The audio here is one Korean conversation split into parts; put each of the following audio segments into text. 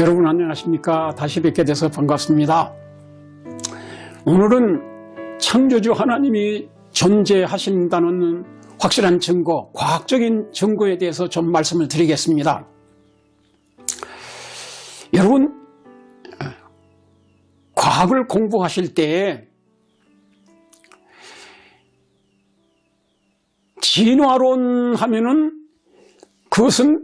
여러분 안녕하십니까? 다시 뵙게 돼서 반갑습니다. 오늘은 창조주 하나님이 존재하신다는 확실한 증거, 과학적인 증거에 대해서 좀 말씀을 드리겠습니다. 여러분, 과학을 공부하실 때 진화론 하면은 그것은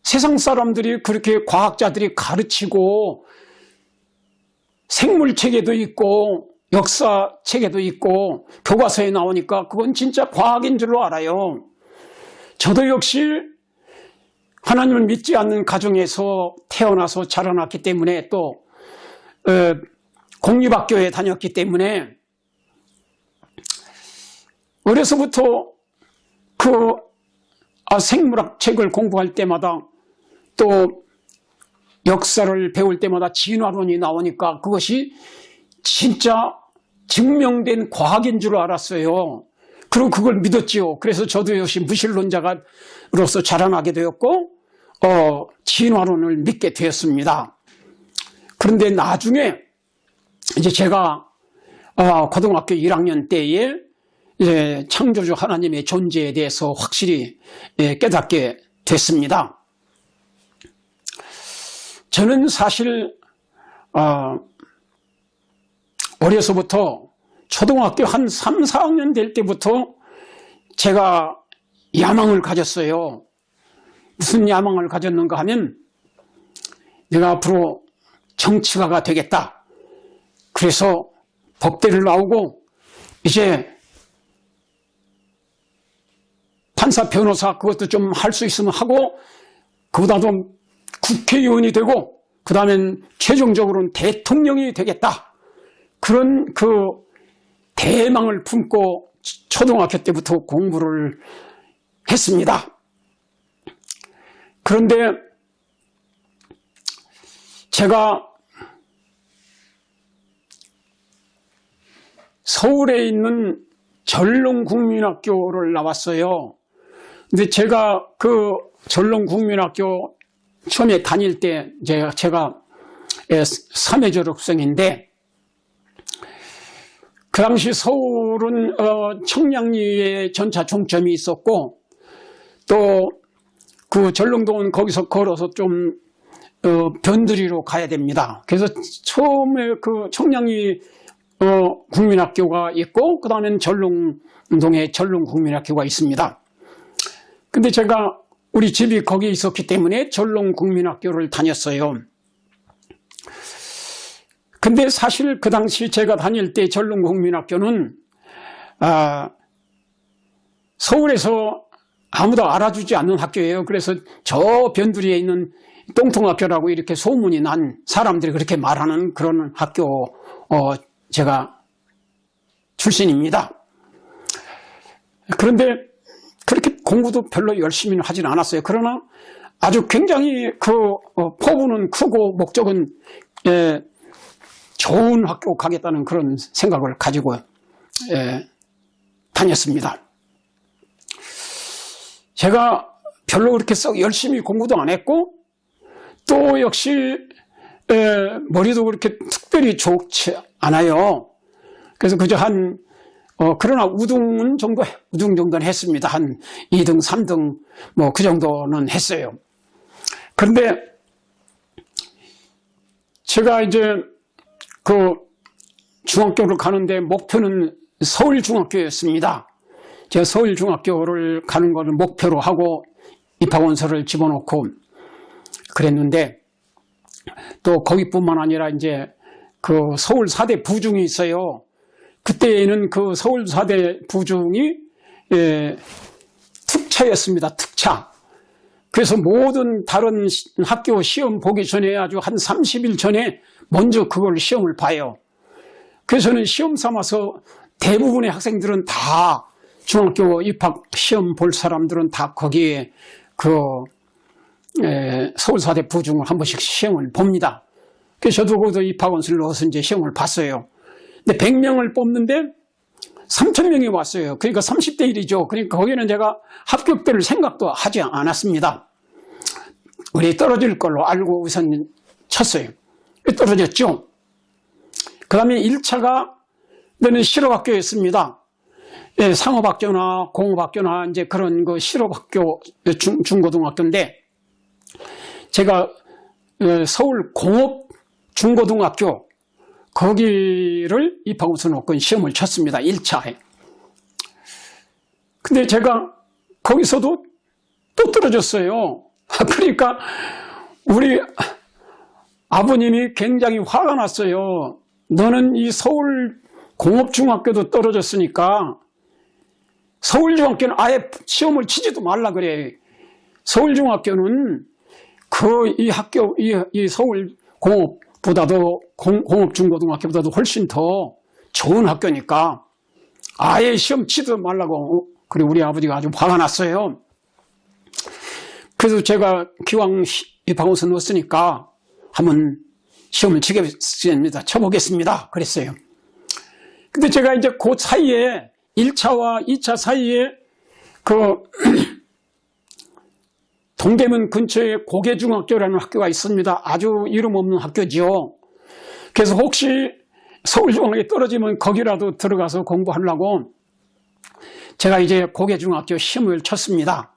세상 사람들이 그렇게 과학자들이 가르치고 생물체계도 있고 역사체계도 있고 교과서에 나오니까 그건 진짜 과학인 줄로 알아요. 저도 역시 하나님을 믿지 않는 가정에서 태어나서 자라났기 때문에 또 공립학교에 다녔기 때문에 어려서부터 생물학 책을 공부할 때마다 또 역사를 배울 때마다 진화론이 나오니까 그것이 진짜 증명된 과학인 줄 알았어요. 그리고 그걸 믿었지요. 그래서 저도 역시 무신론자로서 자라나게 되었고 진화론을 믿게 되었습니다. 그런데 나중에 이제 제가 고등학교 1학년 때에 이제 창조주 하나님의 존재에 대해서 확실히 깨닫게 됐습니다. 저는 사실 어려서부터 초등학교 한 3, 4학년 될 때부터 제가 야망을 가졌어요. 무슨 야망을 가졌는가 하면 내가 앞으로 정치가가 되겠다. 그래서 법대를 나오고 이제 판사, 변호사 그것도 좀 할 수 있으면 하고 그보다도 국회의원이 되고 그 다음엔 최종적으로는 대통령이 되겠다. 그런 그 대망을 품고 초등학교 때부터 공부를 했습니다. 그런데 제가 서울에 있는 전롱국민학교를 나왔어요. 근데 제가 그 전롱국민학교 처음에 다닐 때 제가 3회 졸업생인데 그 당시 서울은 청량리에 전차 종점이 있었고 또 그 전릉동은 거기서 걸어서 좀 변두리로 가야 됩니다. 그래서 처음에 그 청량리 국민학교가 있고 그 다음엔 전릉동에 전릉국민학교가 있습니다. 근데 제가 우리 집이 거기 있었기 때문에 전롱국민학교를 다녔어요. 근데 사실 그 당시 제가 다닐 때 전롱국민학교는 서울에서 아무도 알아주지 않는 학교예요. 그래서 저 변두리에 있는 똥통학교라고 이렇게 소문이 난 사람들이 그렇게 말하는 그런 학교 제가 출신입니다. 그런데 그렇게 공부도 별로 열심히는 하지는 않았어요. 그러나 아주 굉장히 포부는 크고 목적은 좋은 학교 가겠다는 그런 생각을 가지고 다녔습니다. 제가 별로 그렇게 썩 열심히 공부도 안 했고 또 역시 머리도 그렇게 특별히 좋지 않아요. 그래서 그저 그러나 우등 정도는 했습니다. 한 2등, 3등, 뭐 그 정도는 했어요. 그런데 제가 이제 그 중학교를 가는데 목표는 서울중학교였습니다. 제가 서울중학교를 가는 것을 목표로 하고 입학원서를 집어넣고 그랬는데 또 거기뿐만 아니라 이제 그 서울 4대 부중이 있어요. 그때에는 그 서울 4대 부중이 특차였습니다. 특차. 그래서 모든 다른 학교 시험 보기 전에 아주 한 30일 전에 먼저 그걸 시험을 봐요. 그래서 저는 시험 삼아서 대부분의 학생들은 다 중학교 입학 시험 볼 사람들은 다 거기에 서울 4대 부중을 한 번씩 시험을 봅니다. 그래서 저도 거기서 입학원서를 넣어서 이제 시험을 봤어요. 근데 100명을 뽑는데 3,000명이 왔어요. 그러니까 30대 1이죠. 그러니까 거기는 제가 합격될 생각도 하지 않았습니다. 우리 떨어질 걸로 알고 우선 쳤어요. 떨어졌죠. 그 다음에 1차가 너는 실업학교였습니다. 예, 상업학교나 공업학교나 이제 그런 그 실업학교 중고등학교인데 제가 서울 공업중고등학교 거기를 입학 우선권 시험을 쳤습니다. 1차에. 근데 제가 거기서도 또 떨어졌어요. 그러니까 우리 아버님이 굉장히 화가 났어요. 너는 이 서울 공업중학교도 떨어졌으니까 서울중학교는 아예 시험을 치지도 말라 그래. 서울중학교는 이 학교, 이 서울 공업보다도 공업중고등학교보다도 훨씬 더 좋은 학교니까 아예 시험 치지도 말라고. 그리고 우리 아버지가 아주 화가 났어요. 그래서 제가 기왕 입학원서 넣었으니까 한번 시험을 치겠습니다. 쳐보겠습니다. 그랬어요. 근데 제가 이제 그 사이에 1차와 2차 사이에 그 동대문 근처에 고개중학교라는 학교가 있습니다. 아주 이름 없는 학교지요. 그래서 혹시 서울중학교에 떨어지면 거기라도 들어가서 공부하려고 제가 이제 고개중학교 시험을 쳤습니다.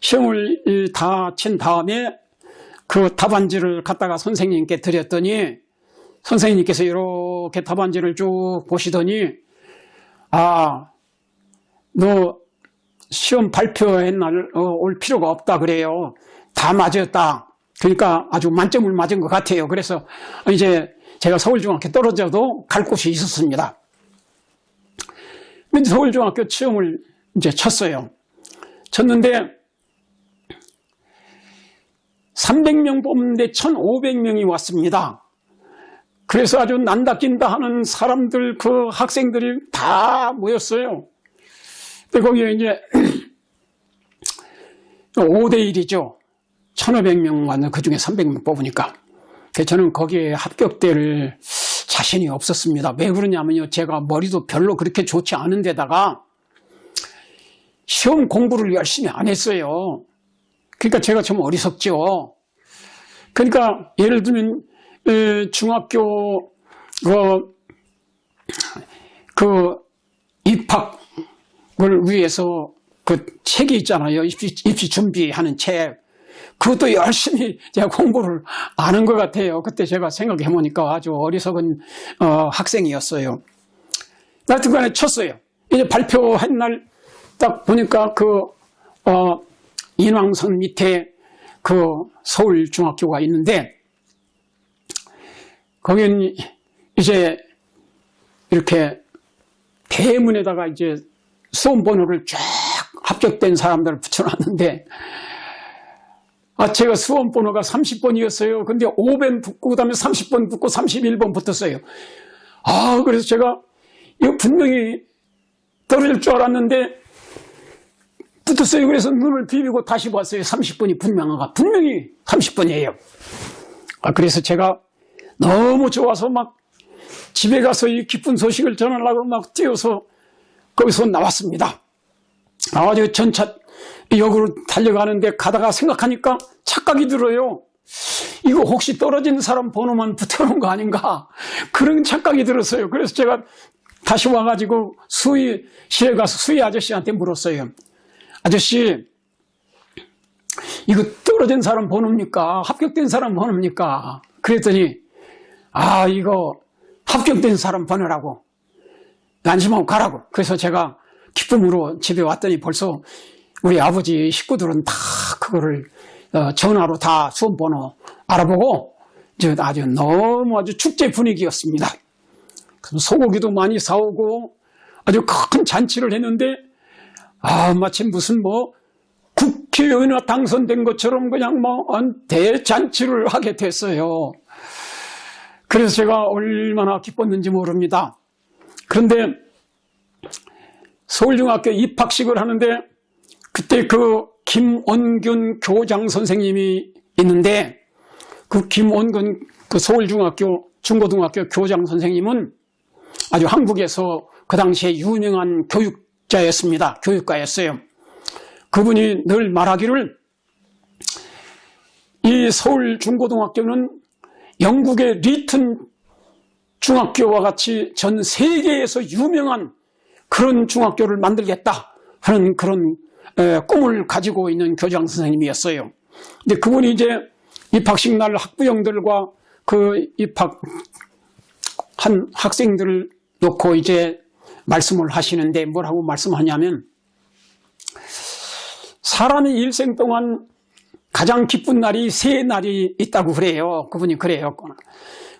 시험을 다 친 다음에 그 답안지를 갖다가 선생님께 드렸더니 선생님께서 이렇게 답안지를 쭉 보시더니 너 시험 발표의 날 올 필요가 없다 그래요. 다 맞았다. 그러니까 아주 만점을 맞은 것 같아요. 그래서 이제 제가 서울중학교 떨어져도 갈 곳이 있었습니다. 근데 서울중학교 시험을 이제 쳤어요. 쳤는데 300명 뽑는데 1,500명이 왔습니다. 그래서 아주 난다낀다 하는 사람들, 그 학생들이 다 모였어요. 근데 거기에 이제 5대1이죠. 1,500명 왔는데 그 중에 300명 뽑으니까. 그래서 저는 거기에 합격될 자신이 없었습니다. 왜 그러냐면요. 제가 머리도 별로 그렇게 좋지 않은 데다가 시험 공부를 열심히 안 했어요. 그러니까 제가 좀 어리석죠. 그러니까 예를 들면 중학교 그 입학을 위해서 그 책이 있잖아요. 입시 준비하는 책. 그것도 열심히 제가 공부를 안 한 것 같아요. 그때 제가 생각해 보니까 아주 어리석은 학생이었어요. 하여튼간에 쳤어요. 이제 발표한 날 딱 보니까 인왕선 밑에 그 서울중학교가 있는데 거기는 이제 이렇게 대문에다가 이제 수험번호를 쫙 합격된 사람들을 붙여놨는데 제가 수험번호가 30번이었어요. 근데 5번 붙고 그다음에 30번 붙고 31번 붙었어요. 그래서 제가 이거 분명히 떨어질 줄 알았는데 붙었어요. 그래서 눈을 비비고 다시 봤어요. 30번이 분명히 30번이에요. 그래서 제가 너무 좋아서 막 집에 가서 이 기쁜 소식을 전하려고 막 뛰어서 거기서 나왔습니다. 아주 전차역으로 달려가는데 가다가 생각하니까 착각이 들어요. 이거 혹시 떨어진 사람 번호만 붙여놓은 거 아닌가? 그런 착각이 들었어요. 그래서 제가 다시 와가지고 수의실에 가서 수의 아저씨한테 물었어요. 아저씨, 이거 떨어진 사람 번호입니까? 합격된 사람 번호입니까? 그랬더니 이거 합격된 사람 번호라고. 안심하고 가라고. 그래서 제가 기쁨으로 집에 왔더니 벌써 우리 아버지 식구들은 다 그거를 전화로 다 수험번호 알아보고 아주 너무 아주 축제 분위기였습니다. 소고기도 많이 사오고 아주 큰 잔치를 했는데 마치 무슨 국회의원에 당선된 것처럼 그냥 대잔치를 하게 됐어요. 그래서 제가 얼마나 기뻤는지 모릅니다. 그런데 서울중학교 입학식을 하는데 그때 그 김원균 교장 선생님이 있는데 그 김원균 그 서울중학교 중고등학교 교장 선생님은 아주 한국에서 그 당시에 유명한 교육자였습니다. 교육가였어요. 그분이 늘 말하기를 이 서울 중고등학교는 영국의 리튼 중학교와 같이 전 세계에서 유명한 그런 중학교를 만들겠다 하는 그런 꿈을 가지고 있는 교장 선생님이었어요. 근데 그분이 이제 입학식 날 학부형들과 그 입학한 학생들을 놓고 이제 말씀을 하시는데 뭐라고 말씀하냐면, 사람이 일생 동안 가장 기쁜 날이 세 날이 있다고 그래요. 그분이 그래요.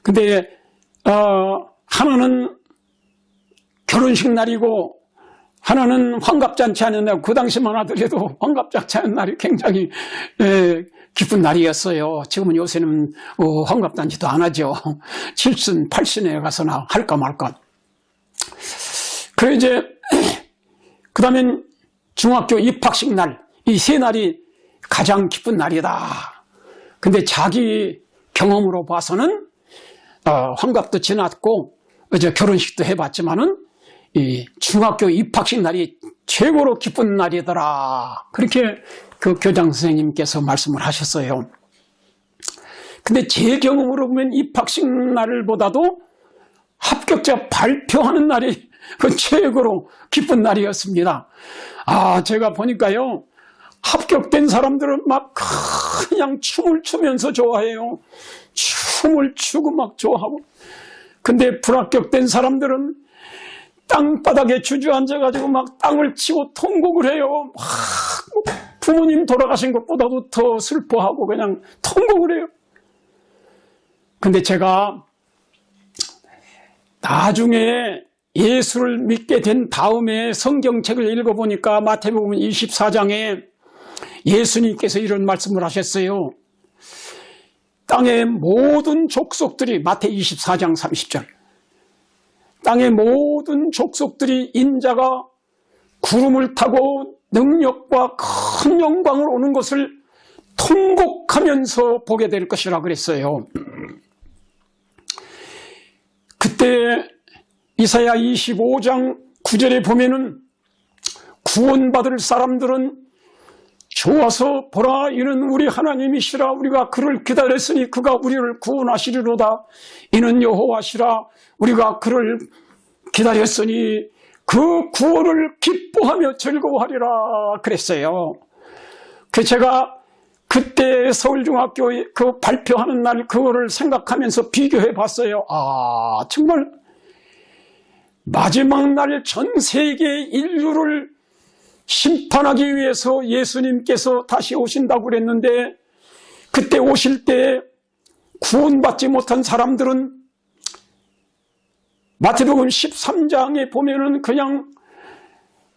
근데 하나는 결혼식 날이고 하나는 환갑잔치 하는 날, 그 당시만 하더라도 환갑잔치 하는 날이 굉장히 기쁜 날이었어요. 지금은 요새는 환갑잔치도 안 하죠. 7순, 8순에 가서나 할까 말까. 그래 이제 그 다음엔 중학교 입학식 날, 이 세 날이 가장 기쁜 날이다. 근데 자기 경험으로 봐서는 환갑도 지났고 이제 결혼식도 해봤지만은 이 중학교 입학식 날이 최고로 기쁜 날이더라. 그렇게 그 교장 선생님께서 말씀을 하셨어요. 근데 제 경험으로 보면 입학식 날보다도 합격자 발표하는 날이 그 최고로 기쁜 날이었습니다. 제가 보니까요, 합격된 사람들은 막 그냥 춤을 추면서 좋아해요. 춤을 추고 막 좋아하고. 근데 불합격된 사람들은 땅바닥에 주저앉아가지고 막 땅을 치고 통곡을 해요. 막 부모님 돌아가신 것보다도 더 슬퍼하고 그냥 통곡을 해요. 근데 제가 나중에 예수를 믿게 된 다음에 성경책을 읽어보니까 마태복음 24장에 예수님께서 이런 말씀을 하셨어요. 땅의 모든 족속들이, 마태 24장 30절, 땅의 모든 족속들이 인자가 구름을 타고 능력과 큰 영광을 오는 것을 통곡하면서 보게 될 것이라 그랬어요. 그때 이사야 25장 9절에 보면은 구원받을 사람들은 좋아서 보라, 이는 우리 하나님이시라. 우리가 그를 기다렸으니 그가 우리를 구원하시리로다. 이는 여호와시라. 우리가 그를 기다렸으니 그 구원을 기뻐하며 즐거워하리라 그랬어요. 제가 그때 서울중학교 그 발표하는 날 그거를 생각하면서 비교해 봤어요. 정말 마지막 날 전 세계 인류를 심판하기 위해서 예수님께서 다시 오신다고 그랬는데, 그때 오실 때 구원받지 못한 사람들은 마태복음 13장에 보면은 그냥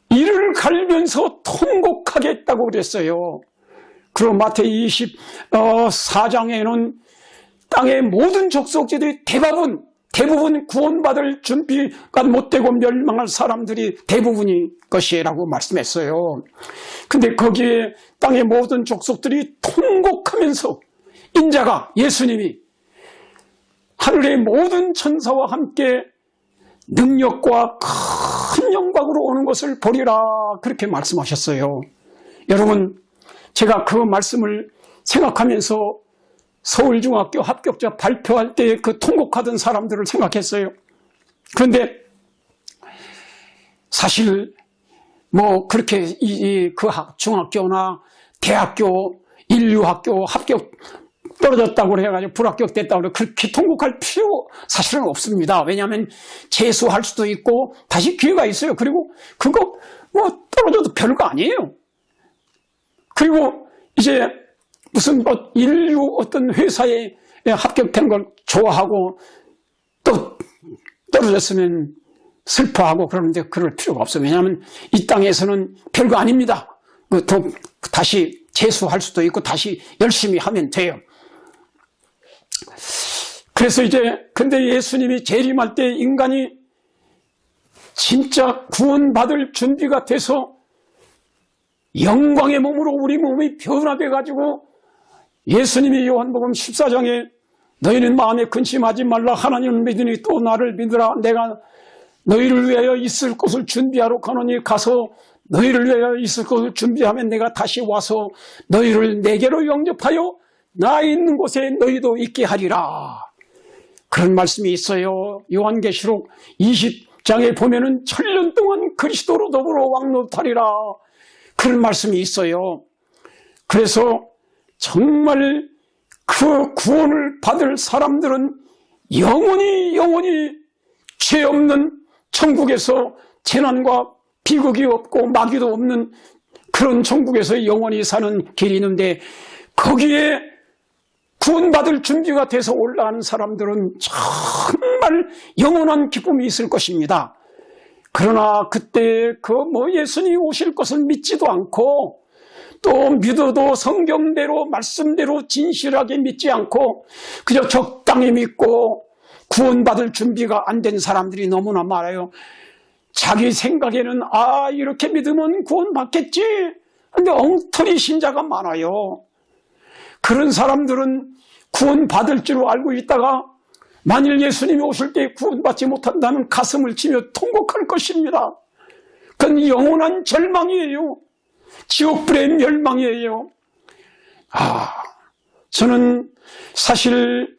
이를 갈면서 통곡하겠다고 그랬어요. 그리고 마태 24장에는 땅의 모든 족속들이 대부분 구원받을 준비가 못되고 멸망할 사람들이 대부분이 것이라고 말씀했어요. 근데 거기에 땅의 모든 족속들이 통곡하면서 인자가, 예수님이 하늘의 모든 천사와 함께 능력과 큰 영광으로 오는 것을 보리라, 그렇게 말씀하셨어요. 여러분, 제가 그 말씀을 생각하면서 서울중학교 합격자 발표할 때 그 통곡하던 사람들을 생각했어요. 그런데 사실 뭐 그렇게 그 중학교나 대학교, 인류학교 합격 떨어졌다고 해가지고 불합격됐다고 해서 그렇게 통곡할 필요 사실은 없습니다. 왜냐하면 재수할 수도 있고 다시 기회가 있어요. 그리고 그거 뭐 떨어져도 별거 아니에요. 그리고 이제 무슨 인류 어떤 회사에 합격된 걸 좋아하고 또 떨어졌으면 슬퍼하고 그러는데 그럴 필요가 없어요. 왜냐하면 이 땅에서는 별거 아닙니다. 또 다시 재수할 수도 있고 다시 열심히 하면 돼요. 그래서 이제 근데 예수님이 재림할 때 인간이 진짜 구원받을 준비가 돼서 영광의 몸으로 우리 몸이 변화돼 가지고 예수님이 요한복음 14장에 너희는 마음에 근심하지 말라. 하나님을 믿으니 또 나를 믿으라. 내가 너희를 위하여 있을 곳을 준비하러 가노니 가서 너희를 위하여 있을 곳을 준비하면 내가 다시 와서 너희를 내게로 영접하여 나 있는 곳에 너희도 있게 하리라. 그런 말씀이 있어요. 요한계시록 20장에 보면은 천년 동안 그리스도로 더불어 왕노릇하리라. 그런 말씀이 있어요. 그래서 정말 그 구원을 받을 사람들은 영원히 죄 없는 천국에서 재난과 비극이 없고 마귀도 없는 그런 천국에서 영원히 사는 길이 있는데, 거기에 구원받을 준비가 돼서 올라가는 사람들은 정말 영원한 기쁨이 있을 것입니다. 그러나 그때 예수님이 오실 것을 믿지도 않고, 또 믿어도 성경대로 말씀대로 진실하게 믿지 않고 그저 적당히 믿고 구원받을 준비가 안 된 사람들이 너무나 많아요. 자기 생각에는 이렇게 믿으면 구원받겠지. 근데 엉터리 신자가 많아요. 그런 사람들은 구원받을 줄 알고 있다가 만일 예수님이 오실 때 구원받지 못한다면 가슴을 치며 통곡할 것입니다. 그건 영원한 절망이에요. 지옥불의 멸망이에요. 저는 사실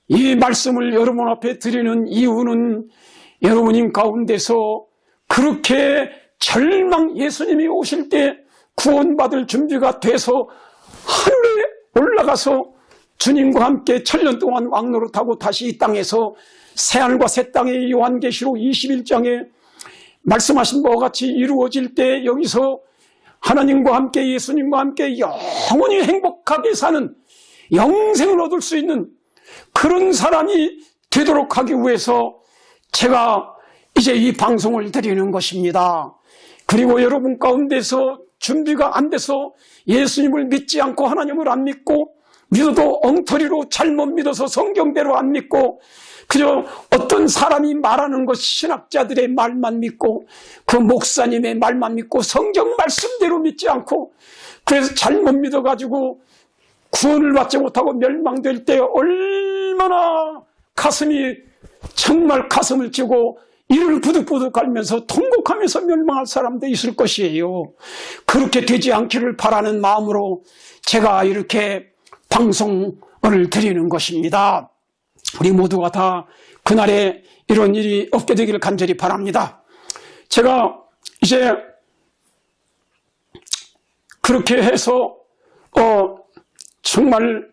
이 말씀을 여러분 앞에 드리는 이유는 여러분 가운데서 그렇게 예수님이 오실 때 구원받을 준비가 돼서 하늘에 올라가서 주님과 함께 천년 동안 왕노릇하고 다시 이 땅에서 새하늘과 새 땅의 요한계시록 21장에 말씀하신 바와 같이 이루어질 때 여기서 하나님과 함께 예수님과 함께 영원히 행복하게 사는 영생을 얻을 수 있는 그런 사람이 되도록 하기 위해서 제가 이제 이 방송을 드리는 것입니다. 그리고 여러분 가운데서 준비가 안 돼서 예수님을 믿지 않고 하나님을 안 믿고 믿어도 엉터리로 잘못 믿어서 성경대로 안 믿고 그저 어떤 사람이 말하는 것 신학자들의 말만 믿고 그 목사님의 말만 믿고 성경 말씀대로 믿지 않고 그래서 잘못 믿어가지고 구원을 받지 못하고 멸망될 때 얼마나 정말 가슴을 찌고 이를 부득부득 갈면서 통곡하면서 멸망할 사람도 있을 것이에요. 그렇게 되지 않기를 바라는 마음으로 제가 이렇게 방송을 드리는 것입니다. 우리 모두가 다 그날에 이런 일이 없게 되기를 간절히 바랍니다. 제가 이제 그렇게 해서 정말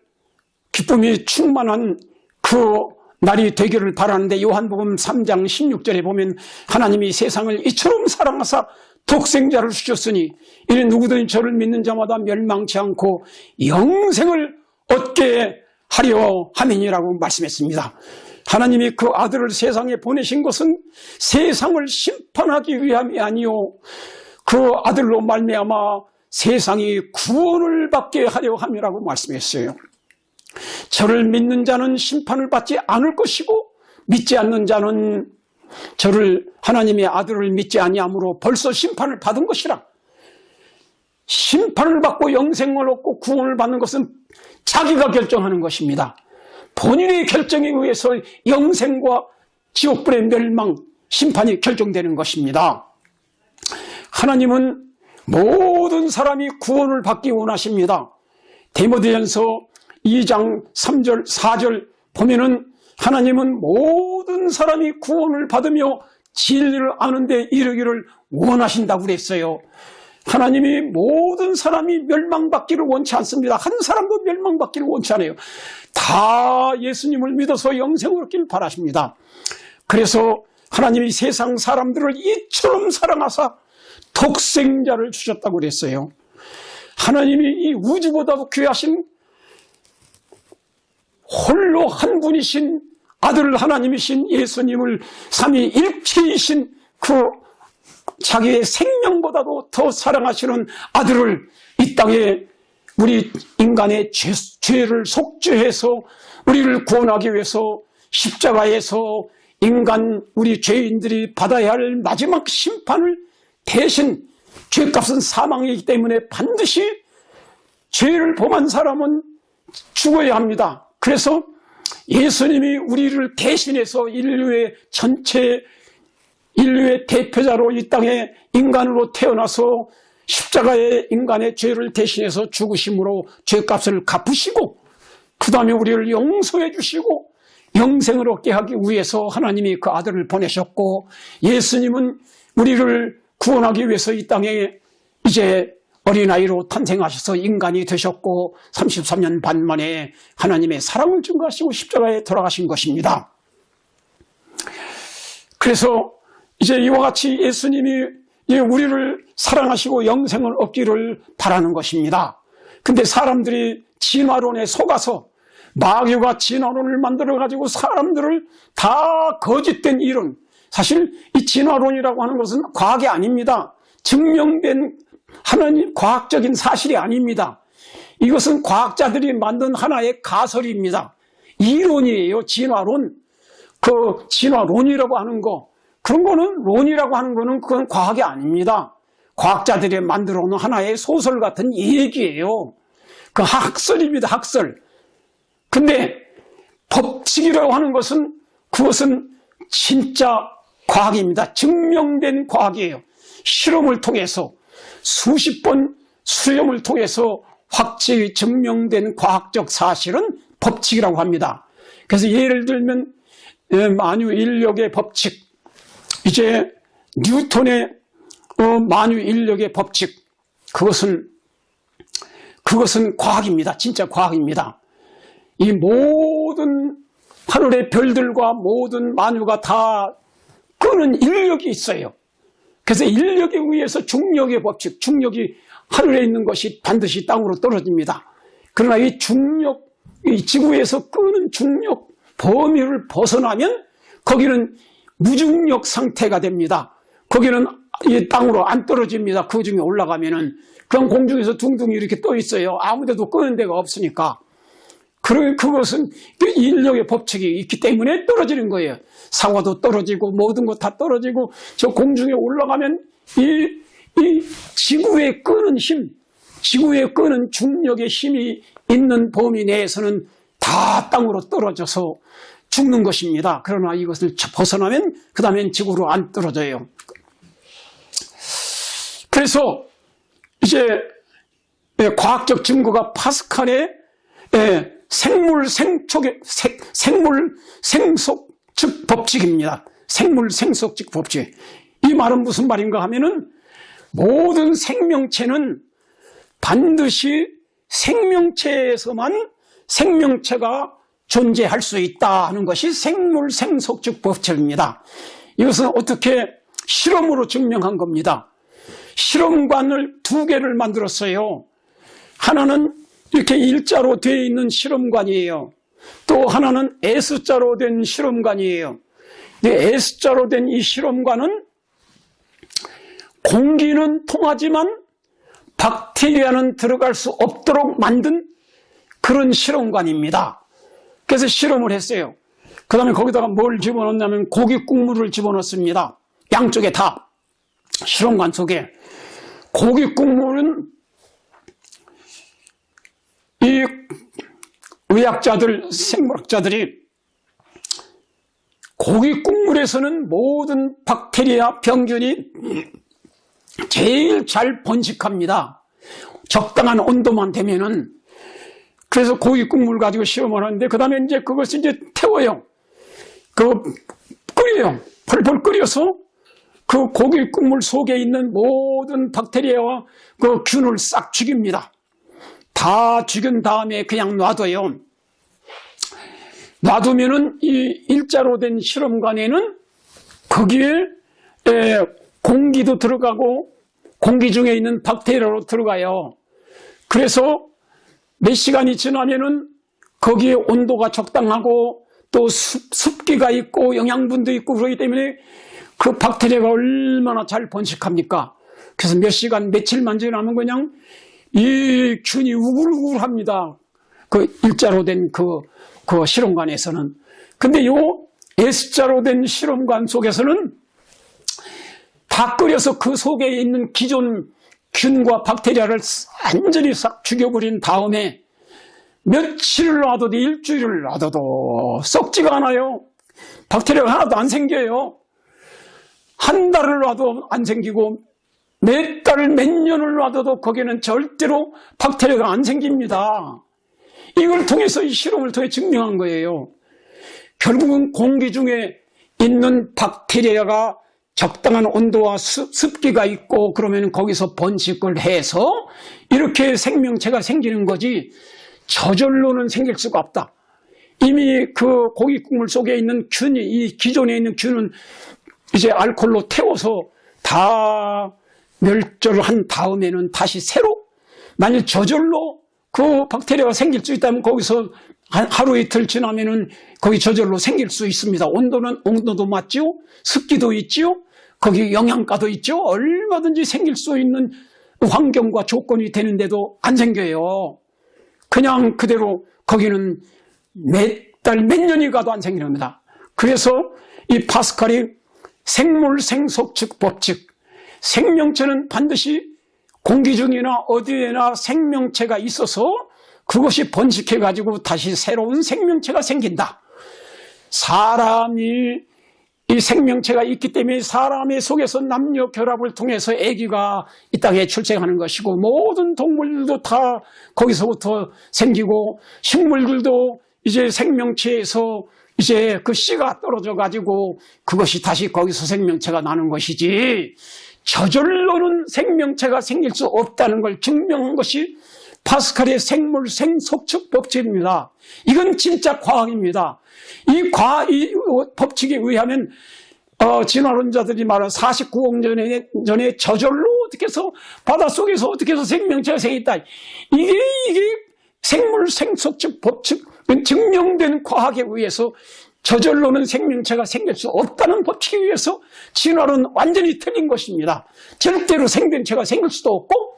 기쁨이 충만한 그 날이 되기를 바라는데, 요한복음 3장 16절에 보면 하나님이 세상을 이처럼 사랑하사 독생자를 주셨으니 이는 누구든지 저를 믿는 자마다 멸망치 않고 영생을 얻게 하려 함이니라고 말씀했습니다. 하나님이 그 아들을 세상에 보내신 것은 세상을 심판하기 위함이 아니요 그 아들로 말미암아 세상이 구원을 받게 하려 함이라고 말씀했어요. 저를 믿는 자는 심판을 받지 않을 것이고 믿지 않는 자는 저를 하나님의 아들을 믿지 아니함으로 벌써 심판을 받은 것이라. 심판을 받고 영생을 얻고 구원을 받는 것은 자기가 결정하는 것입니다. 본인의 결정에 의해서 영생과 지옥불의 멸망, 심판이 결정되는 것입니다. 하나님은 모든 사람이 구원을 받기 원하십니다. 디모데전서 2장 3절 4절 보면은 하나님은 모든 사람이 구원을 받으며 진리를 아는 데 이르기를 원하신다고 그랬어요. 하나님이 모든 사람이 멸망받기를 원치 않습니다. 한 사람도 멸망받기를 원치 않아요. 다 예수님을 믿어서 영생을 얻기를 바라십니다. 그래서 하나님이 세상 사람들을 이처럼 사랑하사 독생자를 주셨다고 그랬어요. 하나님이 이 우주보다도 귀하신 홀로 한 분이신 아들 하나님이신 예수님을 삼위일체이신 그 자기의 생명보다도 더 사랑하시는 아들을 이 땅에 우리 인간의 죄를 속죄해서 우리를 구원하기 위해서 십자가에서 우리 죄인들이 받아야 할 마지막 심판을 대신, 죄값은 사망이기 때문에 반드시 죄를 범한 사람은 죽어야 합니다. 그래서 예수님이 우리를 대신해서 전체 인류의 대표자로 이 땅에 인간으로 태어나서 십자가의 인간의 죄를 대신해서 죽으심으로 죄값을 갚으시고 그 다음에 우리를 용서해 주시고 영생을 얻게 하기 위해서 하나님이 그 아들을 보내셨고, 예수님은 우리를 구원하기 위해서 이 땅에 이제 어린아이로 탄생하셔서 인간이 되셨고 33년 반 만에 하나님의 사랑을 증거하시고 십자가에 돌아가신 것입니다. 그래서 이제 이와 같이 예수님이 우리를 사랑하시고 영생을 얻기를 바라는 것입니다. 근데 사람들이 진화론에 속아서 마귀가 진화론을 만들어가지고 사람들을 다 거짓된 이론, 사실 이 진화론이라고 하는 것은 과학이 아닙니다. 증명된 하나님 과학적인 사실이 아닙니다. 이것은 과학자들이 만든 하나의 가설입니다. 이론이에요. 진화론. 그 진화론이라고 하는 거, 그런 거는 론이라고 하는 거는 그건 과학이 아닙니다. 과학자들이 만들어 놓은 하나의 소설 같은 얘기예요. 그 학설입니다. 학설. 근데 법칙이라고 하는 것은 그것은 진짜 과학입니다. 증명된 과학이에요. 실험을 통해서 수십 번 수렴을 통해서 확실히 증명된 과학적 사실은 법칙이라고 합니다. 그래서 예를 들면 만유인력의 법칙, 이제 뉴턴의 만유인력의 법칙, 그것은 과학입니다. 진짜 과학입니다. 이 모든 하늘의 별들과 모든 만유가 다 끄는 인력이 있어요. 그래서 인력에 의해서 중력의 법칙, 중력이 하늘에 있는 것이 반드시 땅으로 떨어집니다. 그러나 이 중력, 이 지구에서 끄는 중력 범위를 벗어나면 거기는 무중력 상태가 됩니다. 거기는 이 땅으로 안 떨어집니다. 그 중에 올라가면은. 그럼 공중에서 둥둥이 이렇게 떠 있어요. 아무데도 끄는 데가 없으니까. 그것은 인력의 법칙이 있기 때문에 떨어지는 거예요. 사과도 떨어지고 모든 것 다 떨어지고, 저 공중에 올라가면 이 지구에 끄는 힘, 지구에 끄는 중력의 힘이 있는 범위 내에서는 다 땅으로 떨어져서 죽는 것입니다. 그러나 이것을 벗어나면 그 다음엔 지구로 안 떨어져요. 그래서 이제 과학적 증거가 파스칼의 생물 생속적 법칙입니다. 생물 생속적 법칙. 이 말은 무슨 말인가 하면은 모든 생명체는 반드시 생명체에서만 생명체가 존재할 수 있다 하는 것이 생물 생속적 법칙입니다. 이것은 어떻게 실험으로 증명한 겁니다. 실험관을 2개를 만들었어요. 하나는 이렇게 일자로 되어 있는 실험관이에요. 또 하나는 S자로 된 실험관이에요. S자로 된 이 실험관은 공기는 통하지만 박테리아는 들어갈 수 없도록 만든 그런 실험관입니다. 그래서 실험을 했어요. 그 다음에 거기다가 뭘 집어넣냐면 고기 국물을 집어넣습니다. 양쪽에 다 실험관 속에. 고기 국물은 이 의학자들, 생물학자들이 고기 국물에서는 모든 박테리아, 병균이 제일 잘 번식합니다. 적당한 온도만 되면은. 그래서 고기 국물 가지고 실험을 하는데, 그 다음에 이제 그것을 이제 태워요. 끓여요. 펄펄 끓여서 그 고기 국물 속에 있는 모든 박테리아와 그 균을 싹 죽입니다. 다 죽인 다음에 그냥 놔둬요. 놔두면은 이 일자로 된 실험관에는 거기에 공기도 들어가고 공기 중에 있는 박테리아로 들어가요. 그래서 몇 시간이 지나면은 거기에 온도가 적당하고 또 습기가 있고 영양분도 있고 그러기 때문에 그 박테리아가 얼마나 잘 번식합니까? 그래서 몇 시간, 며칠만 지나면 그냥 이 균이 우글우글합니다. 그 일자로 된 그 실험관에서는. 근데 요 S자로 된 실험관 속에서는 다 끓여서 그 속에 있는 기존 균과 박테리아를 완전히 싹 죽여버린 다음에 며칠을 놔둬도 일주일을 놔둬도 썩지가 않아요. 박테리아가 하나도 안 생겨요. 한 달을 놔도 안 생기고 몇 달, 몇 년을 놔둬도 거기는 절대로 박테리아가 안 생깁니다. 이걸 통해서 이 실험을 통해 증명한 거예요. 결국은 공기 중에 있는 박테리아가 적당한 온도와 습기가 있고 그러면 거기서 번식을 해서 이렇게 생명체가 생기는 거지 저절로는 생길 수가 없다. 이미 그 고기 국물 속에 있는 균이, 이 기존에 있는 균은 이제 알코올로 태워서 다 멸절한 다음에는 다시 새로, 만일 저절로 그 박테리아가 생길 수 있다면 거기서 하루 이틀 지나면은 거기 저절로 생길 수 있습니다. 온도도 맞죠? 습기도 있죠? 거기 영양가도 있죠? 얼마든지 생길 수 있는 환경과 조건이 되는데도 안 생겨요. 그냥 그대로 거기는 몇 달, 몇 년이 가도 안 생기는 겁니다. 그래서 이 파스칼이 생물생속칙 법칙, 생명체는 반드시 공기 중이나 어디에나 생명체가 있어서 그것이 번식해가지고 다시 새로운 생명체가 생긴다. 사람이 이 생명체가 있기 때문에 사람의 속에서 남녀 결합을 통해서 아기가 이 땅에 출생하는 것이고 모든 동물들도 다 거기서부터 생기고 식물들도 이제 생명체에서 이제 그 씨가 떨어져 가지고 그것이 다시 거기서 생명체가 나는 것이지 저절로는 생명체가 생길 수 없다는 걸 증명한 것이 파스칼의 생물생속칙 법칙입니다. 이건 진짜 과학입니다. 이 법칙에 의하면 진화론자들이 말한 49억 년 전에 저절로 어떻게 해서 바닷속에서 어떻게 해서 생명체가 생겼다. 이게 생물생속칙 법칙은 증명된 과학에 의해서 저절로는 생명체가 생길 수 없다는 법칙에 의해서 진화론 완전히 틀린 것입니다. 절대로 생명체가 생길 수도 없고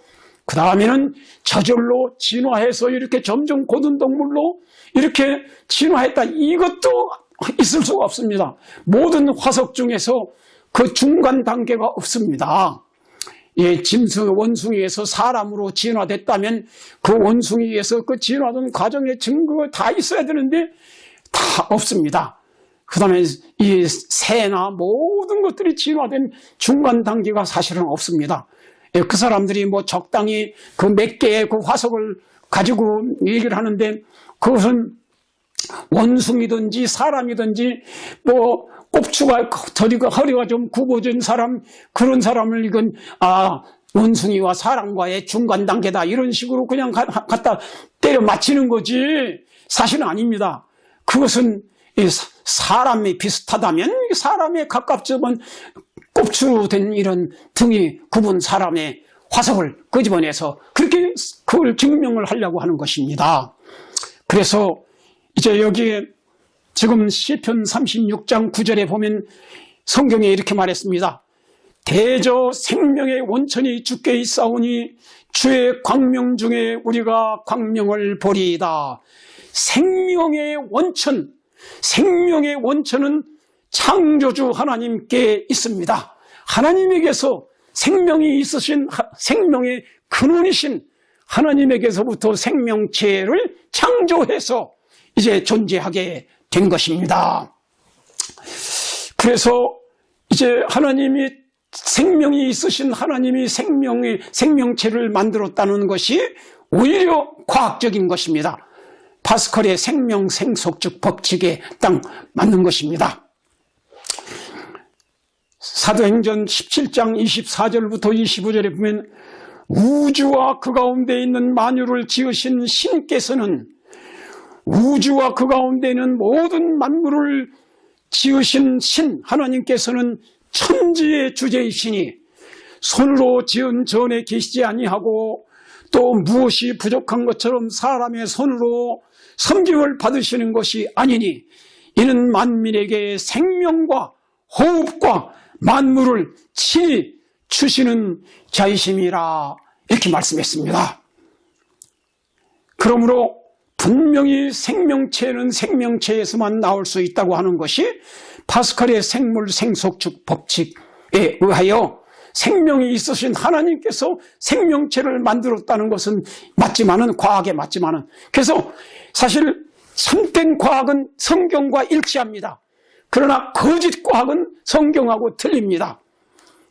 그 다음에는 저절로 진화해서 이렇게 점점 고든 동물로 이렇게 진화했다. 이것도 있을 수가 없습니다. 모든 화석 중에서 그 중간 단계가 없습니다. 예, 짐승 원숭이에서 사람으로 진화됐다면 그 원숭이에서 그 진화된 과정의 증거가 다 있어야 되는데 다 없습니다. 그 다음에 이 새나 모든 것들이 진화된 중간 단계가 사실은 없습니다. 예, 그 사람들이 뭐 적당히 그 몇 개의 그 화석을 가지고 얘기를 하는데 그것은 원숭이든지 사람이든지 뭐 꼽추가 허리가 좀 굽어진 사람 그런 사람을 이건 원숭이와 사람과의 중간 단계다 이런 식으로 그냥 갖다 때려 맞히는 거지 사실은 아닙니다. 그것은 사람이 비슷하다면 사람에 가깝지만 꼽추된 이런 등이 굽은 사람의 화석을 끄집어내서 그렇게 그걸 증명을 하려고 하는 것입니다. 그래서 이제 여기에 지금 시편 36장 9절에 보면 성경에 이렇게 말했습니다. 대저 생명의 원천이 주께 있사오니 주의 광명 중에 우리가 광명을 보리이다. 생명의 원천은 창조주 하나님께 있습니다. 하나님에게서 생명이 있으신 생명의 근원이신 하나님에게서부터 생명체를 창조해서 이제 존재하게 된 것입니다. 그래서 이제 하나님이 생명이 있으신 하나님이 생명체를 만들었다는 것이 오히려 과학적인 것입니다. 파스칼의 생명생속칙 법칙에 딱 맞는 것입니다. 사도행전 17장 24절부터 25절에 보면 우주와 그 가운데 있는 만유를 지으신 신께서는 우주와 그 가운데 있는 모든 만물을 지으신 신 하나님께서는 천지의 주제이시니 손으로 지은 전에 계시지 아니하고 또 무엇이 부족한 것처럼 사람의 손으로 섬김을 받으시는 것이 아니니 이는 만민에게 생명과 호흡과 만물을 친히 주시는 자이심이라 이렇게 말씀했습니다. 그러므로 분명히 생명체는 생명체에서만 나올 수 있다고 하는 것이 파스칼의 생물생속칙 법칙에 의하여 생명이 있으신 하나님께서 생명체를 만들었다는 것은 맞지만은 과학에 맞지만은 그래서 사실 참된 과학은 성경과 일치합니다. 그러나 거짓 과학은 성경하고 틀립니다.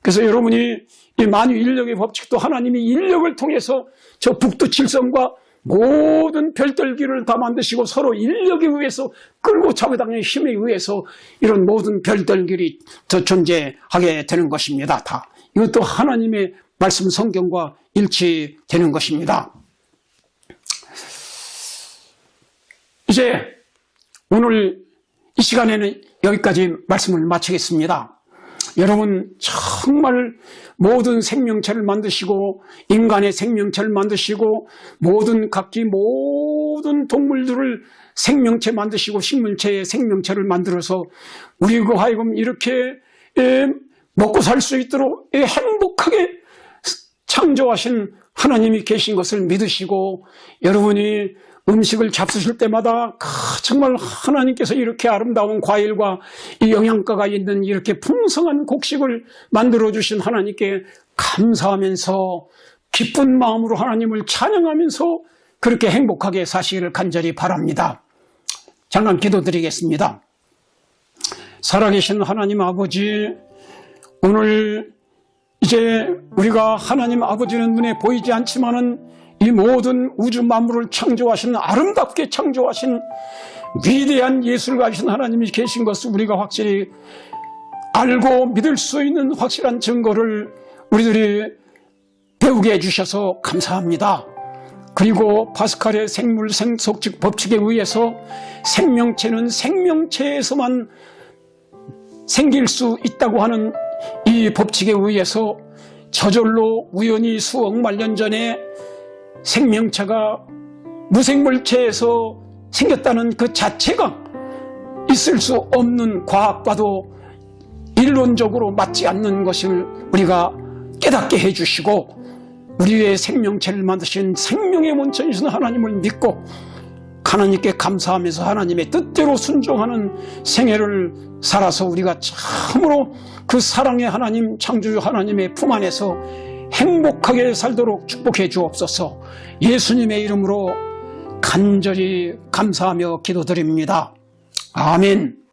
그래서 여러분이 이 만유 인력의 법칙도 하나님이 인력을 통해서 저 북두 칠성과 모든 별들기를 다 만드시고 서로 인력에 의해서 끌고 잡아당기는 힘에 의해서 이런 모든 별들길이 더 존재하게 되는 것입니다. 다 이것도 하나님의 말씀 성경과 일치되는 것입니다. 이제 오늘 이 시간에는 여기까지 말씀을 마치겠습니다. 여러분 정말 모든 생명체를 만드시고 인간의 생명체를 만드시고 모든 각기 모든 동물들을 생명체 만드시고 식물체의 생명체를 만들어서 우리가 하여금 이렇게 먹고 살 수 있도록 행복하게 창조하신 하나님이 계신 것을 믿으시고 여러분이 음식을 잡수실 때마다 정말 하나님께서 이렇게 아름다운 과일과 이 영양가가 있는 이렇게 풍성한 곡식을 만들어주신 하나님께 감사하면서 기쁜 마음으로 하나님을 찬양하면서 그렇게 행복하게 사시기를 간절히 바랍니다. 잠깐 기도드리겠습니다. 살아계신 하나님 아버지, 오늘 이제 우리가 하나님 아버지는 눈에 보이지 않지만은 이 모든 우주 만물을 창조하신 아름답게 창조하신 위대한 예술가이신 하나님이 계신 것을 우리가 확실히 알고 믿을 수 있는 확실한 증거를 우리들이 배우게 해주셔서 감사합니다. 그리고 파스칼의 생물 생속적 법칙에 의해서 생명체는 생명체에서만 생길 수 있다고 하는 이 법칙에 의해서 저절로 우연히 수억만 년 전에 생명체가 무생물체에서 생겼다는 그 자체가 있을 수 없는 과학과도 이론적으로 맞지 않는 것을 우리가 깨닫게 해주시고 우리의 생명체를 만드신 생명의 원천이신 하나님을 믿고 하나님께 감사하면서 하나님의 뜻대로 순종하는 생애를 살아서 우리가 참으로 그 사랑의 하나님, 창조주 하나님의 품 안에서 행복하게 살도록 축복해 주옵소서. 예수님의 이름으로 간절히 감사하며 기도드립니다. 아멘.